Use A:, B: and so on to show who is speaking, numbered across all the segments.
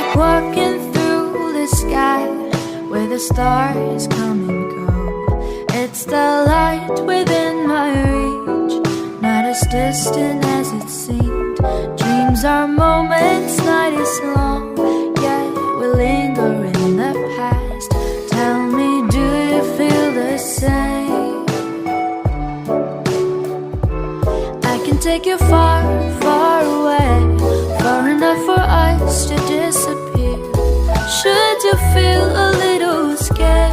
A: like walking through the sky where the stars come and go. It's the light within my reach, not as distant as it seemed. Dreams are moments, night is long, yet we linger in the past. Tell me, do you feel the same? I can take you far, far away, far enough for us to disappear. Should you feel a little scared,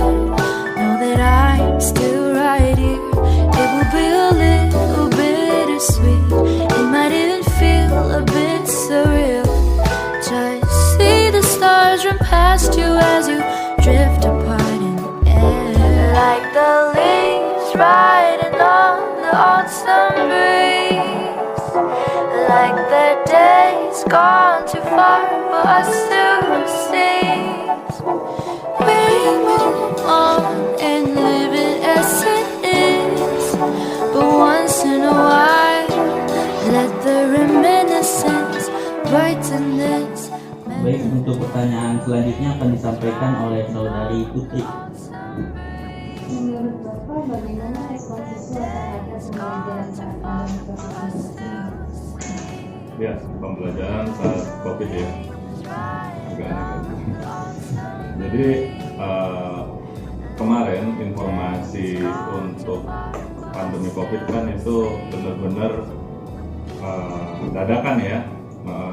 A: know that I'm still right here. It will be a little bittersweet, it might even feel a bit surreal. Just see the stars run past you as you drift apart in the air. Like the leaves riding on the autumn breeze, like the days gone too far for us to seize. We move on and live it as it is, but once in a while, let the reminiscence brighten this.
B: Baik, untuk pertanyaan selanjutnya akan disampaikan oleh saudari Putri.
C: Menurut Bapak, bagaimana respon siswa terhadap pembelajaran saat pandemi COVID-19?
D: Ya, pembelajaran saat COVID ya. Jadi kemarin informasi untuk pandemi COVID kan itu benar-benar dadakan ya.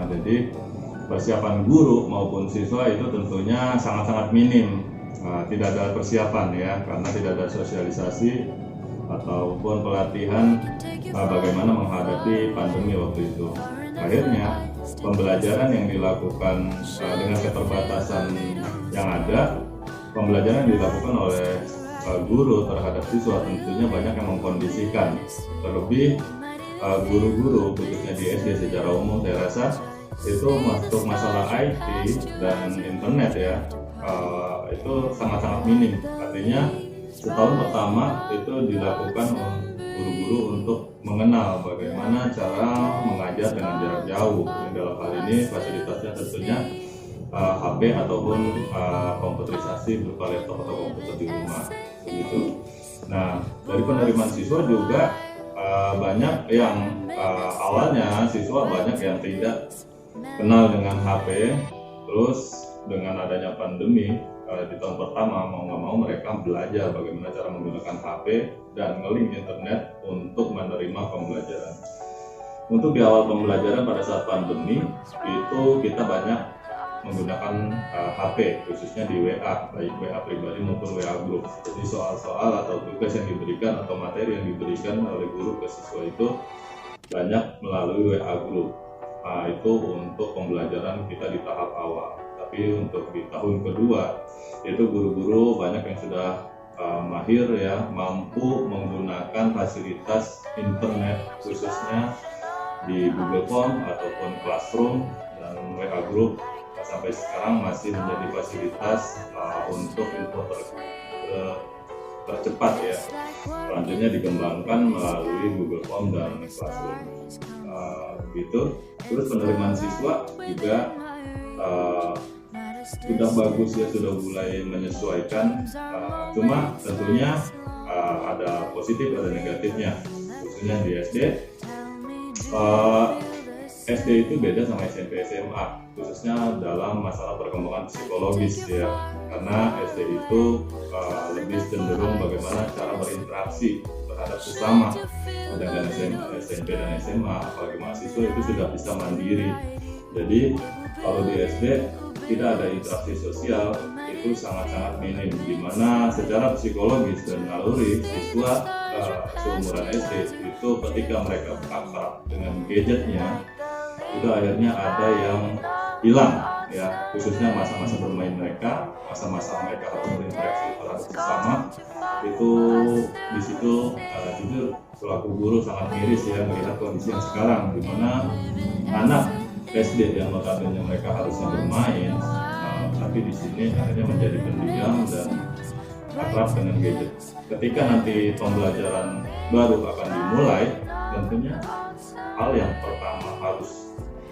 D: Jadi persiapan guru maupun siswa itu tentunya sangat-sangat minim. Tidak ada persiapan ya, karena tidak ada sosialisasi ataupun pelatihan bagaimana menghadapi pandemi waktu itu. Akhirnya pembelajaran yang dilakukan dengan keterbatasan yang ada, pembelajaran yang dilakukan oleh guru terhadap siswa tentunya banyak yang mengkondisikan. Terlebih guru-guru khususnya di SD secara umum, saya rasa itu untuk masalah IT dan internet ya, itu sangat-sangat minim. Artinya setahun pertama itu dilakukan guru-guru untuk mengenal bagaimana cara mengajar dengan jarak jauh. Dalam hal ini fasilitasnya tentunya HP ataupun komputerisasi berupa laptop atau komputer di rumah begitu. Nah, dari penerimaan siswa juga banyak yang awalnya siswa banyak yang tidak kenal dengan HP, terus dengan adanya pandemi di tahun pertama mau nggak mau mereka belajar bagaimana cara menggunakan HP dan nge-link internet untuk menerima pembelajaran. Untuk di awal pembelajaran pada saat pandemi itu kita banyak menggunakan HP, khususnya di WA, baik WA pribadi maupun WA grup. Jadi soal-soal atau tugas yang diberikan atau materi yang diberikan oleh guru ke siswa itu banyak melalui WA grup. Nah, itu untuk pembelajaran kita di tahap awal. Tapi untuk di tahun kedua itu guru-guru banyak yang sudah mahir ya, mampu menggunakan fasilitas internet khususnya di Google Form ataupun Classroom dan WA Group. Sampai sekarang masih menjadi fasilitas untuk info tercepat ya. Selanjutnya dikembangkan melalui Google Form dan Classroom. Gitu. Terus penerimaan siswa juga sudah bagus ya, sudah mulai menyesuaikan. Cuma tentunya ada positif ada negatifnya, khususnya di SD. SD itu beda sama SMP SMA, khususnya dalam masalah perkembangan psikologis ya, karena SD itu lebih cenderung bagaimana cara berinteraksi terhadap sesama, sedangkan SMP dan SMA apalagi mahasiswa itu sudah bisa mandiri. Jadi kalau di SD tidak ada interaksi sosial, itu sangat-sangat minim, di mana secara psikologis dan naluri siswa seumuran SD itu ketika mereka akrab dengan gadgetnya itu akhirnya ada yang hilang ya, khususnya masa-masa bermain mereka, masa-masa mereka harus berinteraksi terhadap sesama. Itu di situ jujur selaku guru sangat miris ya melihat kondisi yang sekarang, di mana anak SD yang notabene mereka harusnya bermain, tapi di sini akhirnya menjadi pendiam dan akrab dengan gadget. Ketika nanti pembelajaran baru akan dimulai, tentunya hal yang pertama harus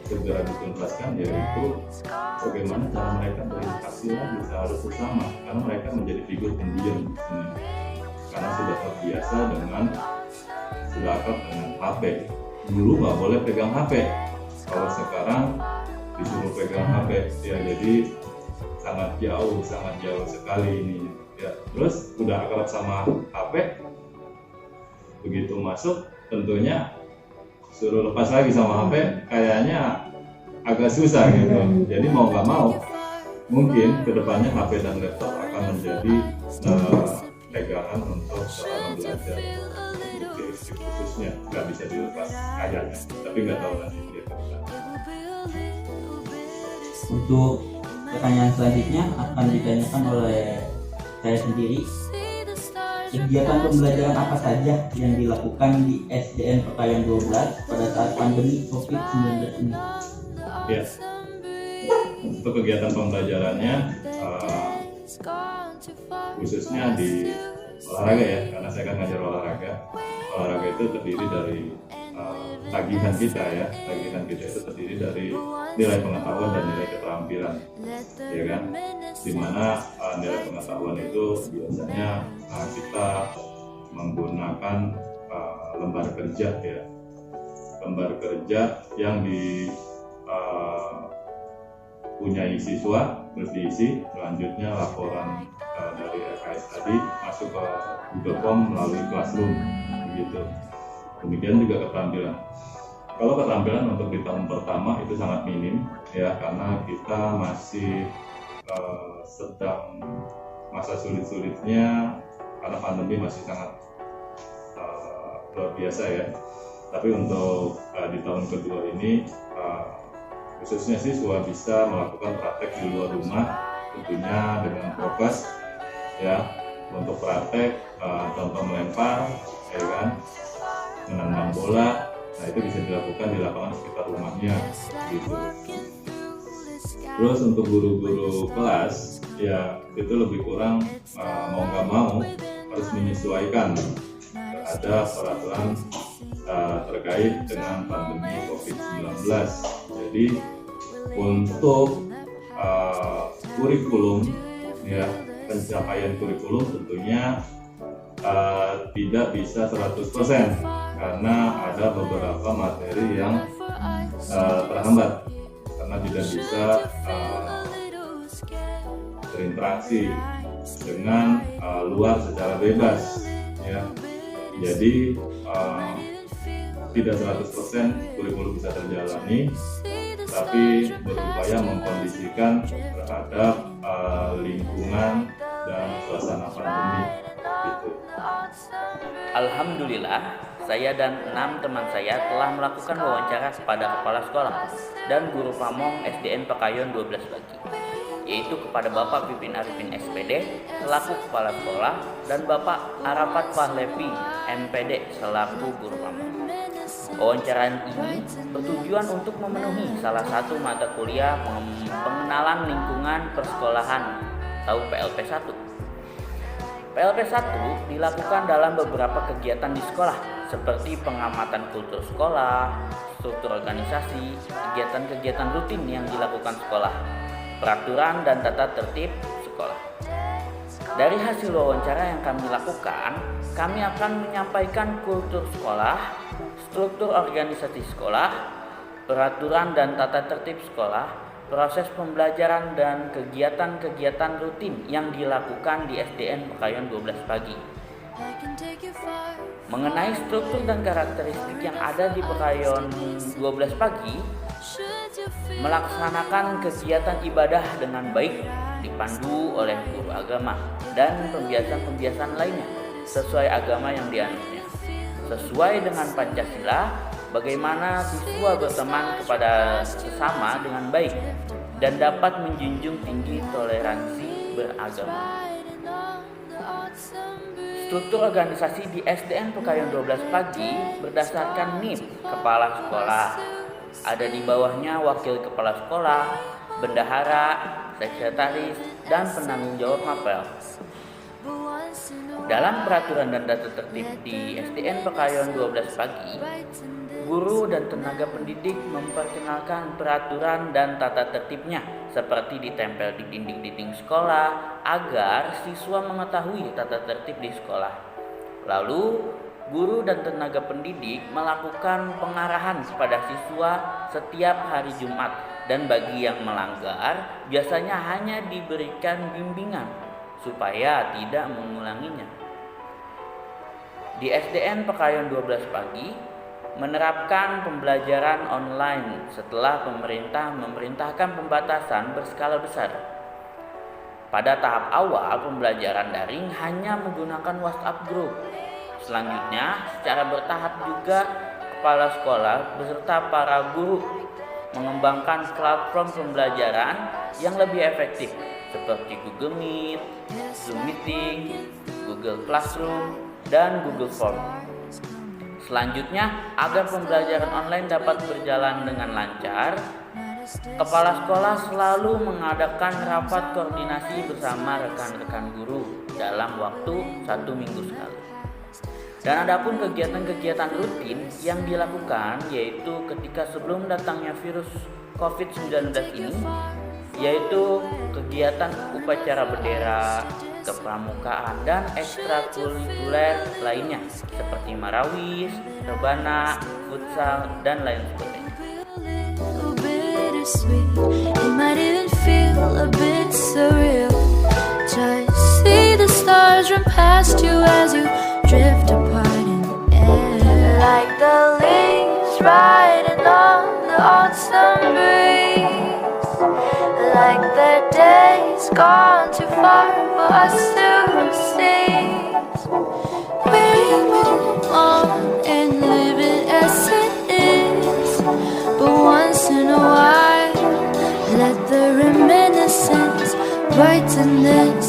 D: segera dituntaskan, yaitu bagaimana cara mereka berinteraksi lagi secara bersama, karena mereka menjadi figur pendiam di sini karena sudah terbiasa dengan sudah akrab dengan HP. Dulu nggak boleh pegang HP, kalau sekarang disuruh pegang HP ya, jadi sangat jauh sekali ini ya. Terus udah akrab sama HP, begitu masuk tentunya suruh lepas lagi sama HP, kayaknya agak susah gitu. Jadi mau nggak mau mungkin kedepannya HP dan laptop akan menjadi pegangan untuk selama belajar untuk khususnya, nggak bisa dilepas kayaknya, tapi nggak tahu nanti dia kedepan.
B: Untuk pertanyaan selanjutnya akan ditanyakan oleh saya sendiri. Kegiatan pembelajaran apa saja yang dilakukan di SDN Pekayon 12 pada saat pandemi COVID-19 ini?
D: Ya, untuk kegiatan pembelajarannya khususnya di olahraga ya, karena saya kan ngajar olahraga. Olahraga itu terdiri dari tagihan kita ya, tagihan kita itu terdiri dari nilai pengetahuan dan nilai keterampilan, ya kan? Dimana nilai pengetahuan itu biasanya kita menggunakan lembar kerja ya, lembar kerja yang punyai siswa terus diisi, selanjutnya laporan dari LKS tadi masuk ke Google Form melalui Classroom begitu. Demikian juga keterampilan. Kalau keterampilan untuk di tahun pertama itu sangat minim ya, karena kita masih sedang masa sulit-sulitnya karena pandemi masih sangat luar biasa ya. Tapi untuk di tahun kedua ini khususnya siswa bisa melakukan praktek di luar rumah, tentunya dengan prokes ya. Untuk praktek contoh melempar ya kan, menendang bola, nah itu bisa dilakukan di lapangan sekitar rumahnya gitu. Terus untuk guru-guru kelas ya itu lebih kurang mau nggak mau harus menyesuaikan terhadap peraturan terkait dengan pandemi COVID-19. Jadi untuk kurikulum ya, pencapaian kurikulum tentunya tidak bisa 100% karena ada beberapa materi yang terhambat karena tidak bisa berinteraksi dengan luar secara bebas ya. Jadi tidak 100% kurikulum bisa terjalani, tapi berupaya mengkondisikan terhadap lingkungan dan suasana pandemi gitu.
E: Alhamdulillah, saya dan 6 teman saya telah melakukan wawancara kepada kepala sekolah dan guru pamong SDN Pekayon 12 Pagi, yaitu kepada Bapak Pipin Arifin SPD selaku kepala sekolah dan Bapak Arafat Fahlevi MPD selaku guru pamong. Wawancara ini bertujuan untuk memenuhi salah satu mata kuliah pengenalan lingkungan persekolahan atau PLP1. PLP1 dilakukan dalam beberapa kegiatan di sekolah seperti pengamatan kultur sekolah, struktur organisasi, kegiatan-kegiatan rutin yang dilakukan sekolah, peraturan dan tata tertib sekolah. Dari hasil wawancara yang kami lakukan, kami akan menyampaikan kultur sekolah, struktur organisasi sekolah, peraturan dan tata tertib sekolah, proses pembelajaran dan kegiatan-kegiatan rutin yang dilakukan di SDN Pekayon 12 Pagi. Mengenai struktur dan karakteristik yang ada di Pekayon 12 Pagi, melaksanakan kegiatan ibadah dengan baik, dipandu oleh guru agama dan pembiasan-pembiasan lainnya sesuai agama yang dianutnya. Sesuai dengan Pancasila, bagaimana siswa berteman kepada sesama dengan baik dan dapat menjunjung tinggi toleransi beragama. Struktur organisasi di SDN Pekayon 12 Pagi berdasarkan NIP kepala sekolah. Ada di bawahnya wakil kepala sekolah, bendahara, sekretaris, dan penanggung jawab mapel. Dalam peraturan dan tata tertib di SDN Pekayon 12 Pagi, Guru dan tenaga pendidik memperkenalkan peraturan dan tata tertibnya seperti ditempel di dinding-dinding sekolah agar siswa mengetahui tata tertib di sekolah. Lalu, guru dan tenaga pendidik melakukan pengarahan kepada siswa setiap hari Jumat dan bagi yang melanggar biasanya hanya diberikan bimbingan supaya tidak mengulanginya. Di SDN Pekayon 12 Pagi menerapkan pembelajaran online setelah pemerintah memerintahkan pembatasan berskala besar. Pada tahap awal pembelajaran daring hanya menggunakan WhatsApp group. Selanjutnya, secara bertahap juga kepala sekolah beserta para guru mengembangkan platform pembelajaran yang lebih efektif seperti Google Meet, Zoom Meeting, Google Classroom, dan Google Form. Selanjutnya, agar pembelajaran online dapat berjalan dengan lancar, kepala sekolah selalu mengadakan rapat koordinasi bersama rekan-rekan guru dalam waktu 1 minggu sekali. Dan adapun kegiatan-kegiatan rutin yang dilakukan yaitu ketika sebelum datangnya virus COVID-19 ini, yaitu kegiatan upacara bendera, kepramukaan, dan ekstrakurikuler lainnya seperti marawis, rebana, futsal, dan lain sebagainya.
A: It might even feel a bit surreal. Just see the stars run past you as you drift apart in the air, like the leaves riding on the autumn breeze, like the days gone too far for us to see. We move on and live it as it is, but once in a while let the reminiscence brighten it